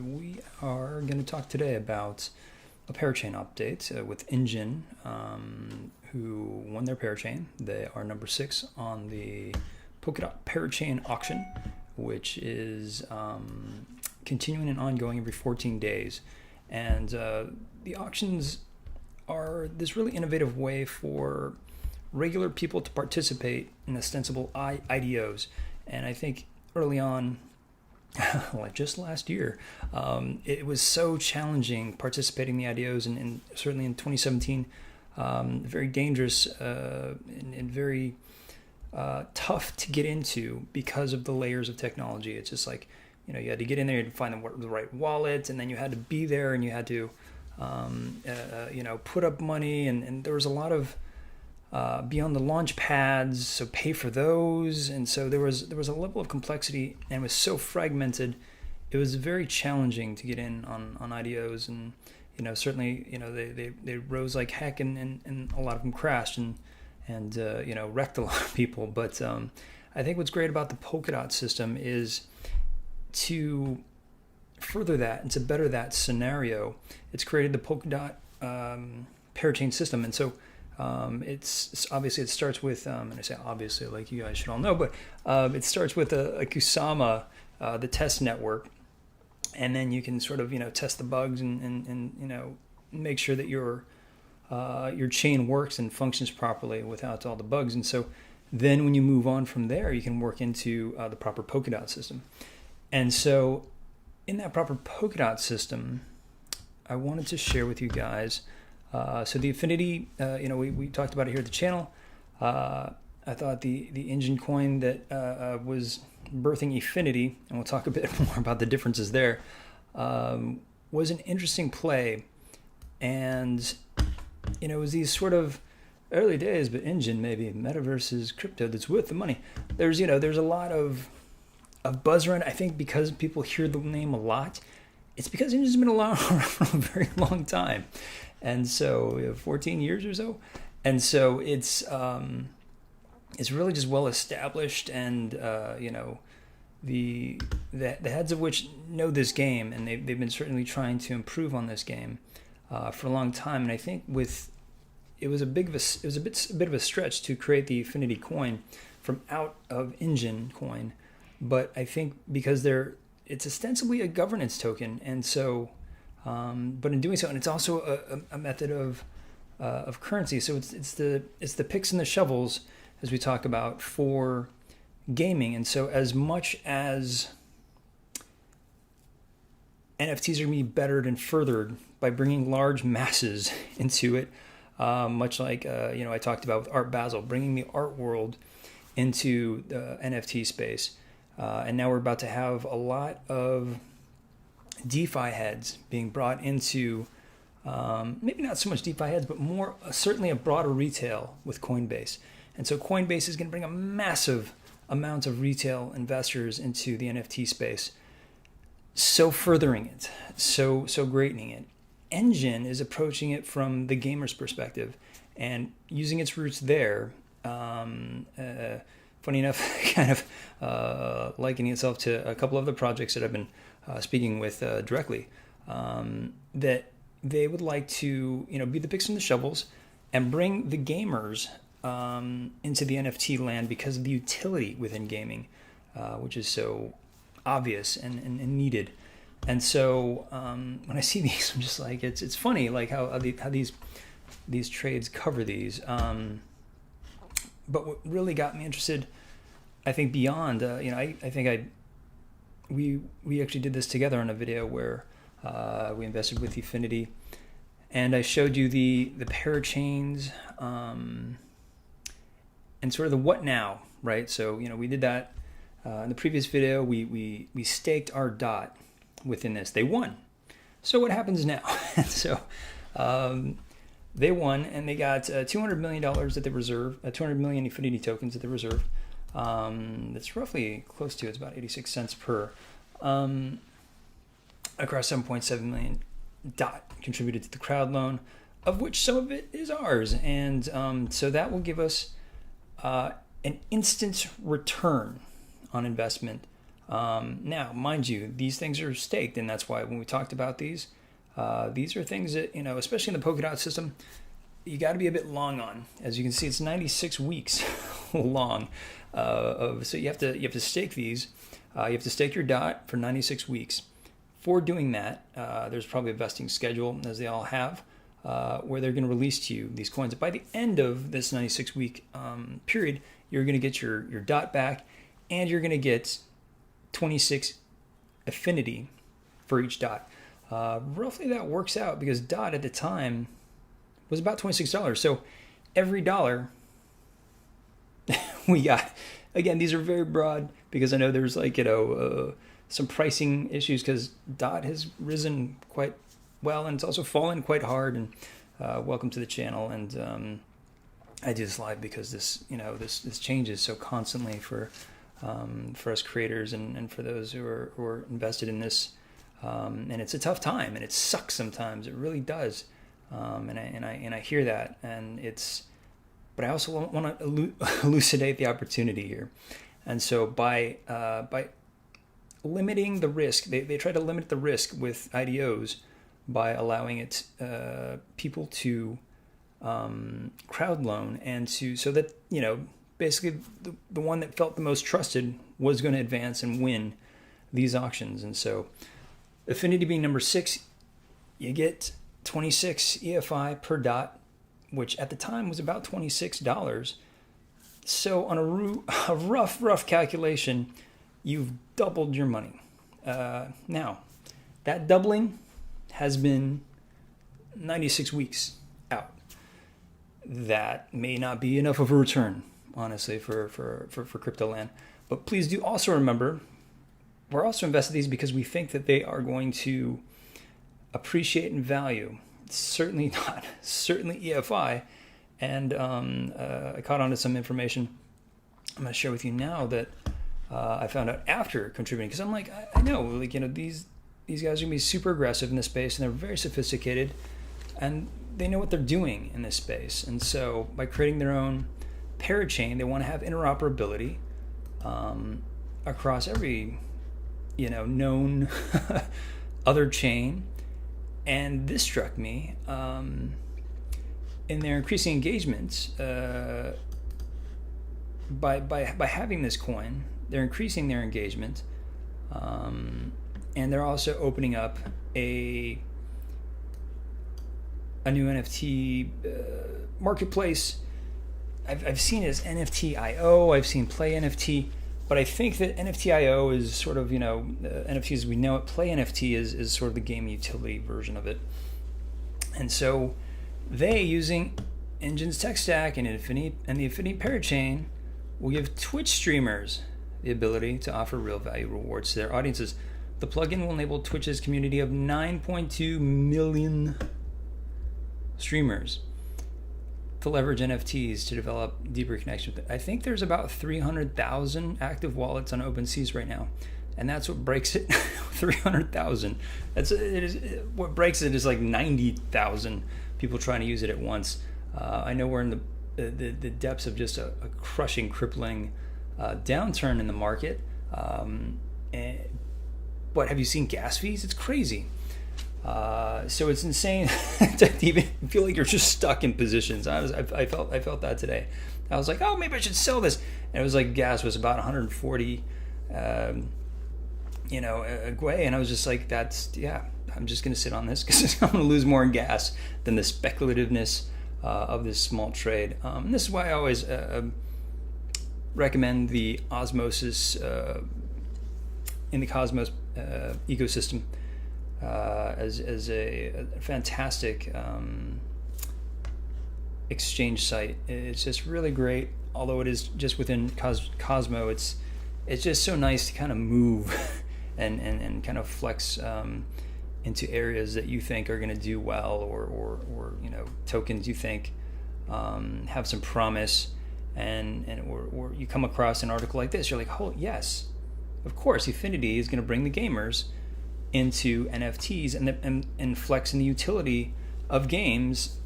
We are going to talk today about a parachain update with Engine, who won their parachain. They are number 6 on the Polkadot parachain auction, which is continuing and ongoing every 14 days. And the auctions are this really innovative way for regular people to participate in ostensible IDOs. And I think early on, like just last year, it was so challenging participating in the IDOs, and certainly in 2017, very dangerous and very tough to get into because of the layers of technology. It's just like, you had to get in there to find the right wallet, and then you had to be there, and you had to, put up money, and there was a lot of beyond the launch pads, so pay for those, and so there was a level of complexity, and it was so fragmented. It was very challenging to get in on IDOs, and certainly they rose like heck, and a lot of them crashed and wrecked a lot of people. But I think what's great about the Polkadot system is to further that and to better that scenario. It's created the Polkadot parachain system, and so it's obviously, it starts with, and I say obviously like you guys should all know, but it starts with a Kusama, the test network, and then you can sort of test the bugs and make sure that your chain works and functions properly without all the bugs. And so then when you move on from there, you can work into the proper Polkadot system. And so in that proper Polkadot system, I wanted to share with you guys. So the Affinity, we talked about it here at the channel. I thought the Engine coin that was birthing Affinity, and we'll talk a bit more about the differences there, was an interesting play. And, it was these sort of early days, but Engine, maybe metaverse is crypto that's worth the money. There's a lot of buzz around. I think because people hear the name a lot, it's because Engine's been around for a very long time. And so 14 years or so. And so it's really just well established, and the heads of which know this game, and they've been certainly trying to improve on this game for a long time. And I think it was a bit of a stretch to create the Affinity coin from out of Engine coin, but I think because it's ostensibly a governance token, and so but in doing so, and it's also a method of currency. So it's the picks and the shovels, as we talk about, for gaming. And so as much as NFTs are going to be bettered and furthered by bringing large masses into it, much like I talked about with Art Basel, bringing the art world into the NFT space, and now we're about to have a lot of DeFi heads being brought into, maybe not so much DeFi heads, but more certainly a broader retail with Coinbase. And so Coinbase is going to bring a massive amount of retail investors into the NFT space, so furthering it, so greatening it. Engine is approaching it from the gamer's perspective and using its roots there. Funny enough, kind of likening itself to a couple of the projects that I've been speaking with directly, that they would like to, be the picks and the shovels and bring the gamers into the NFT land because of the utility within gaming, which is so obvious and needed. And so when I see these, I'm just like, it's funny, like how these trades cover these. But what really got me interested, I think beyond, I think we actually did this together on a video where we invested with Affinity, and I showed you the parachains and sort of the what now, right? So we did that in the previous video. We staked our dot within this. They won. So what happens now? So they won, and they got $200 million that they reserve, 200 million Affinity tokens that they reserve. That's roughly close to, it's about 86 cents per, across 7.7 million dot contributed to the crowd loan, of which some of it is ours. And so that will give us an instant return on investment Now, mind you, these things are staked, and that's why when we talked about these are things that, especially in the Polkadot system, you got to be a bit long on. As you can see, it's 96 weeks long. So you have to stake these. You have to stake your dot for 96 weeks. For doing that, there's probably a vesting schedule, as they all have, where they're going to release to you these coins. By the end of this 96-week period, you're going to get your dot back, and you're going to get 26 affinity for each dot. Roughly that works out, because dot at the time was about $26. So every dollar we got, again, these are very broad, because I know there's some pricing issues, because dot has risen quite well, and it's also fallen quite hard. And welcome to the channel. And I do this live because this changes so constantly for us creators, and for those who are invested in this. And it's a tough time, and it sucks sometimes. It really does. And I hear that, but I also want to elucidate the opportunity here. And so by limiting the risk, they try to limit the risk with IDOs by allowing people to crowd loan, and so that basically the one that felt the most trusted was going to advance and win these auctions. And so affinity being number 6, you get 26 EFI per dot, which at the time was about $26. So on a rough calculation, you've doubled your money. Now, that doubling has been 96 weeks out. That may not be enough of a return, honestly, for crypto land. But please do also remember, we're also invested in these because we think that they are going to appreciate in value. Certainly EFI. And I caught on to some information I'm going to share with you now that I found out after contributing, because I'm like, I know, these guys are going to be super aggressive in this space, and they're very sophisticated, and they know what they're doing in this space. And so by creating their own parachain, they want to have interoperability across every known other chain. And this struck me in their increasing engagements. By having this coin, they're increasing their engagement, and they're also opening up a new NFT marketplace. I've seen it as NFT.io. I've seen Play NFT, but I think that NFT.io is sort of NFT as we know it. Play NFT is sort of the game utility version of it, and so they, using Engine's tech stack and the Infinity Parachain, will give Twitch streamers the ability to offer real value rewards to their audiences. The plugin will enable Twitch's community of 9.2 million streamers to leverage NFTs to develop deeper connections. I think there's about 300,000 active wallets on OpenSeas right now, and that's what breaks it. 300,000. What breaks it is like 90,000 people trying to use it at once. I know we're in the depths of just a crushing, crippling downturn in the market. But have you seen gas fees? It's crazy. So it's insane to even feel like you're just stuck in positions. I felt that today. I was like, oh, maybe I should sell this. And it was like gas was about 140, a gwei, and I was just like, I'm just going to sit on this because I'm going to lose more in gas than the speculativeness of this small trade. And this is why I always recommend the osmosis in the Cosmos ecosystem as a fantastic exchange site. It's just really great. Although it is just within Cosmo, it's just so nice to kind of move and kind of flex into areas that you think are going to do well, or tokens you think have some promise, or you come across an article like this, you're like, oh yes, of course, Affinity is going to bring the gamers into NFTs and flex in the utility of games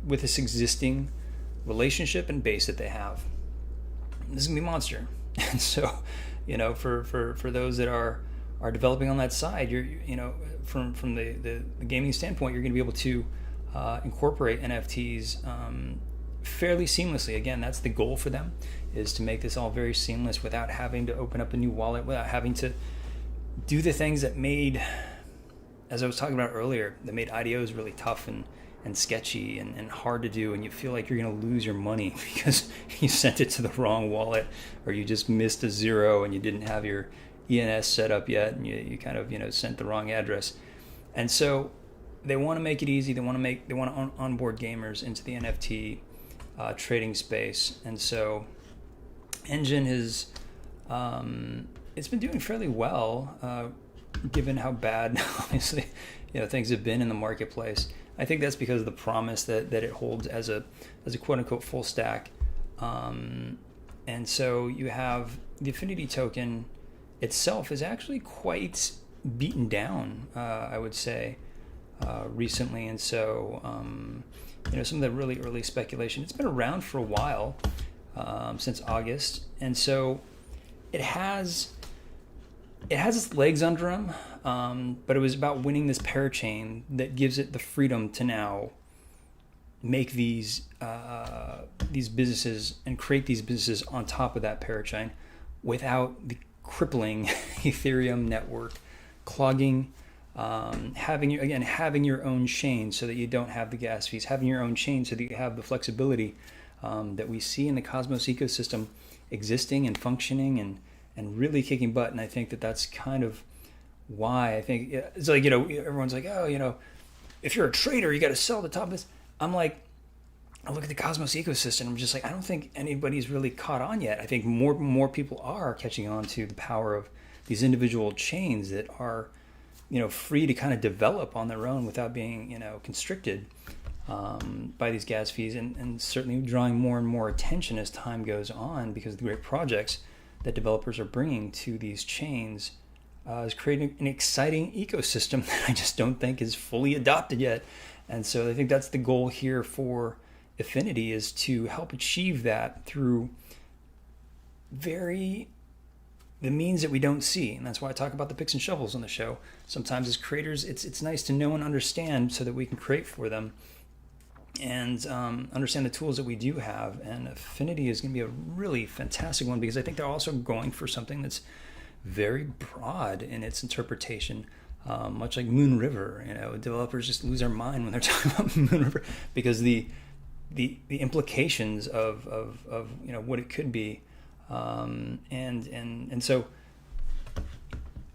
with this existing relationship and base that they have. This is going to be monster. And so, for those that are developing on that side, from the gaming standpoint, you're going to be able to incorporate NFTs fairly seamlessly. Again, that's the goal for them, is to make this all very seamless without having to open up a new wallet, without having to do the things that made, as I was talking about earlier, that made IDOs really tough and sketchy and hard to do, and you feel like you're going to lose your money because you sent it to the wrong wallet, or you just missed a zero and you didn't have your ENS set up yet, and you kind of sent the wrong address. And so they want to make it easy. They want to onboard gamers into the NFT trading space. And so Engine has it's been doing fairly well, given how bad obviously things have been in the marketplace. I think that's because of the promise that it holds as a quote unquote full stack. And so you have the Affinity token itself is actually quite beaten down, I would say, recently. And so some of the really early speculation, it's been around for a while, since August, and so it has its legs under him, but it was about winning this parachain that gives it the freedom to now make these businesses and create these businesses on top of that parachain without the crippling Ethereum network clogging, having your own chain so that you don't have the gas fees, having your own chain so that you have the flexibility that we see in the Cosmos ecosystem existing and functioning and really kicking butt. And I think that's kind of why I think it's like, everyone's like, oh, if you're a trader, you got to sell the top of this. I'm like, I look at the Cosmos ecosystem, I'm just like, I don't think anybody's really caught on yet. I think more people are catching on to the power of these individual chains that are, free to kind of develop on their own without being, constricted by these gas fees, and certainly drawing more and more attention as time goes on because of the great projects that developers are bringing to these chains, is creating an exciting ecosystem that I just don't think is fully adopted yet. And so I think that's the goal here for Affinity, is to help achieve that through the means that we don't see. And that's why I talk about the picks and shovels on the show. Sometimes as creators, it's nice to know and understand so that we can create for them and understand the tools that we do have. And Affinity is going to be a really fantastic one because I think they're also going for something that's very broad in its interpretation, much like Moon River. Developers just lose their mind when they're talking about Moon River because the implications of what it could be, and so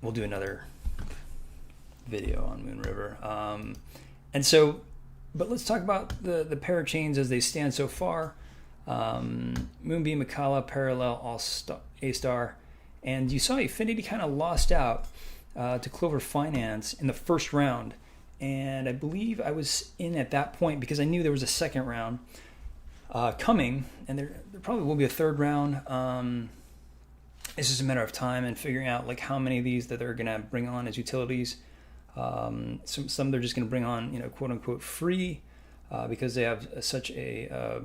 we'll do another video on Moon River, but let's talk about the parachains as they stand so far. Moonbeam, Akala, Parallel, A-Star, and you saw Affinity kind of lost out to Clover Finance in the first round. And I believe I was in at that point because I knew there was a second round coming, and there probably will be a third round. It's just a matter of time and figuring out like how many of these that they're going to bring on as utilities. Some they're just going to bring on, quote unquote free, because they have such a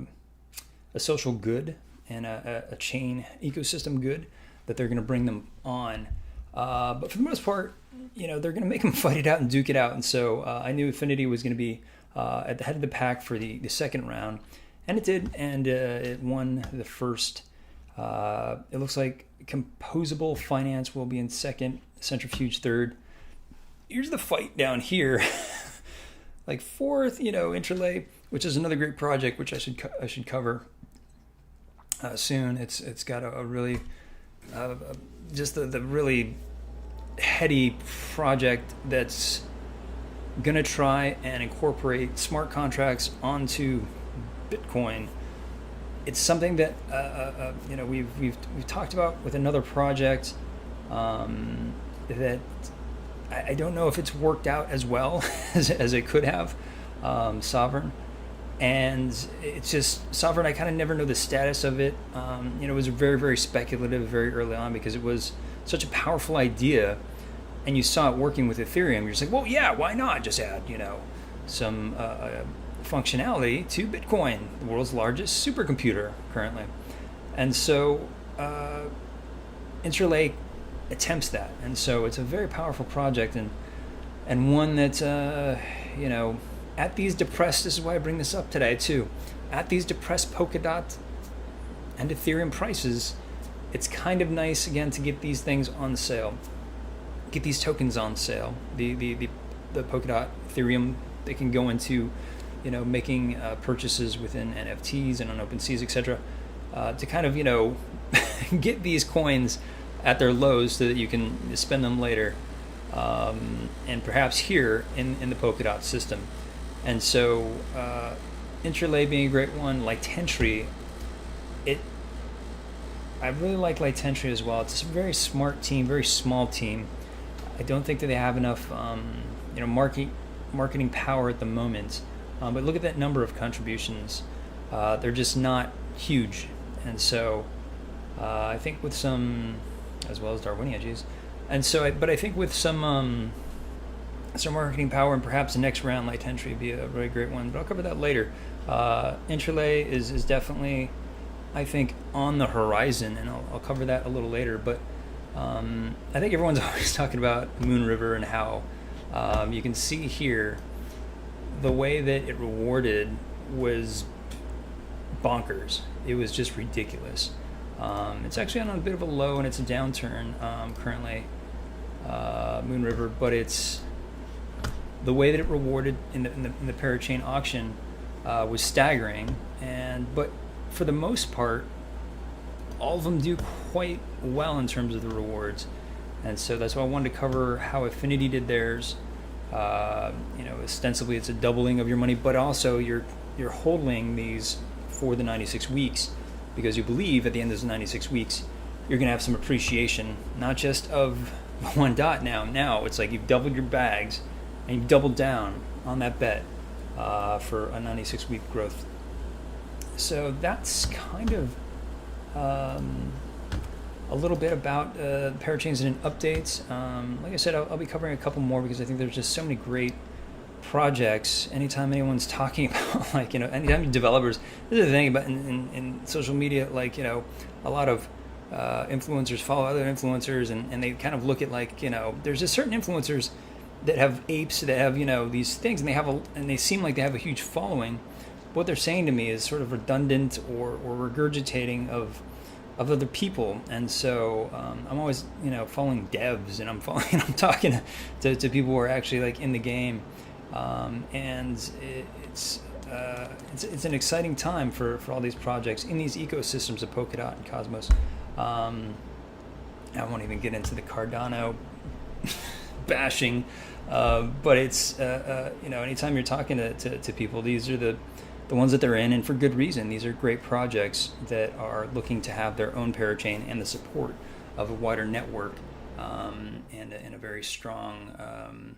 social good and a chain ecosystem good that they're going to bring them on. But for the most part, they're going to make them fight it out and duke it out. And so I knew Affinity was going to be at the head of the pack for the second round. And it did. And it won the first. It looks like Composable Finance will be in second, Centrifuge third. Here's the fight down here. Like fourth, Interlay, which is another great project, which I should cover soon. It's got a really... just the really heady project that's going to try and incorporate smart contracts onto Bitcoin. It's something that we've talked about with another project that I don't know if it's worked out as well as it could have, Sovereign. And it's just Sovereign, I kind of never know the status of it. It was very, very speculative very early on because it was such a powerful idea and you saw it working with Ethereum. You're just like, well, yeah, why not just add, some functionality to Bitcoin, the world's largest supercomputer currently. And so Interlay attempts that, and so it's a very powerful project, and one that you know, at these depressed. This is why I bring this up today too. At these depressed Polkadot and Ethereum prices, it's kind of nice again to get these things on sale, get these tokens on sale. The Polkadot Ethereum, they can go into, you know, making purchases within NFTs and on OpenSeas, etc. To kind of, you know, get these coins at their lows so that you can spend them later, and perhaps here in the Polkadot system. And so Interlay being a great one, Litentry, I really like Litentry as well. It's a very smart team, very small team. I don't think that they have enough you know, marketing power at the moment, but look at that number of contributions. They're just not huge, and so I think with some, as well as Darwinia, geez. And so, but I think with some marketing power and perhaps the next round, Litentry would be a really great one. But I'll cover that later. Interlay is definitely, I think, on the horizon, and I'll cover that a little later. But I think everyone's always talking about Moon River and how you can see here the way that it rewarded was bonkers. It was just ridiculous. It's actually on a bit of a low, and it's a downturn currently, Moon River, but it's the way that it rewarded in the parachain auction was staggering. But for the most part, all of them do quite well in terms of the rewards, and so that's why I wanted to cover how Affinity did theirs. You know, ostensibly it's a doubling of your money, but also you're holding these for the 96 weeks, because you believe at the end of those 96 weeks you're going to have some appreciation, not just of one dot. Now it's like you've doubled your bags and you've doubled down on that bet for a 96-week growth. So that's kind of a little bit about parachains and updates. Like I said, I'll be covering a couple more because I think there's just so many great projects. Anytime anyone's talking about, like, you know, anytime developers, this is the thing about in social media, like, you know, a lot of influencers follow other influencers, and they kind of look at, like, you know, there's just certain influencers that have apes that have, you know, these things, and they seem like they have a huge following. What they're saying to me is sort of redundant or regurgitating of other people, and so I'm always, you know, following devs, and I'm talking to people who are actually, like, in the game, and it's an exciting time for all these projects in these ecosystems of Polkadot and Cosmos. I won't even get into the Cardano bashing, but it's you know, anytime you're talking to people, these are the ones that they're in, and for good reason. These are great projects that are looking to have their own parachain and the support of a wider network, and a very strong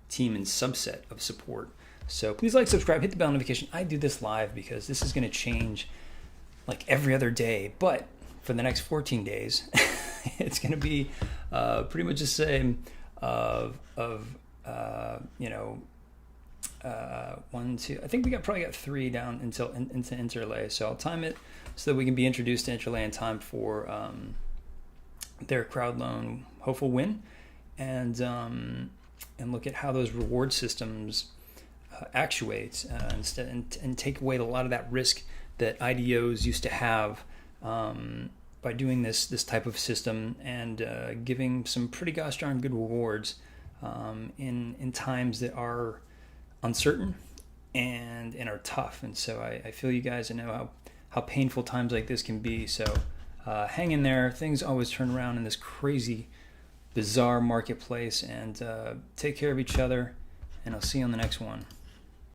team and subset of support. So please like, subscribe, hit the bell notification. I do this live because this is going to change like every other day, but for the next 14 days, it's going to be pretty much the same of you know, 1, 2. I think we probably got 3 down into Interlay. So I'll time it so that we can be introduced to Interlay in time for their crowd loan hopeful win, and look at how those reward systems actuate instead, and take away a lot of that risk that IDOs used to have by doing this type of system, and giving some pretty gosh darn good rewards in times that are uncertain and are tough. And so I feel you guys, I know how painful times like this can be. So hang in there. Things always turn around in this crazy, bizarre marketplace, and take care of each other, and I'll see you on the next one.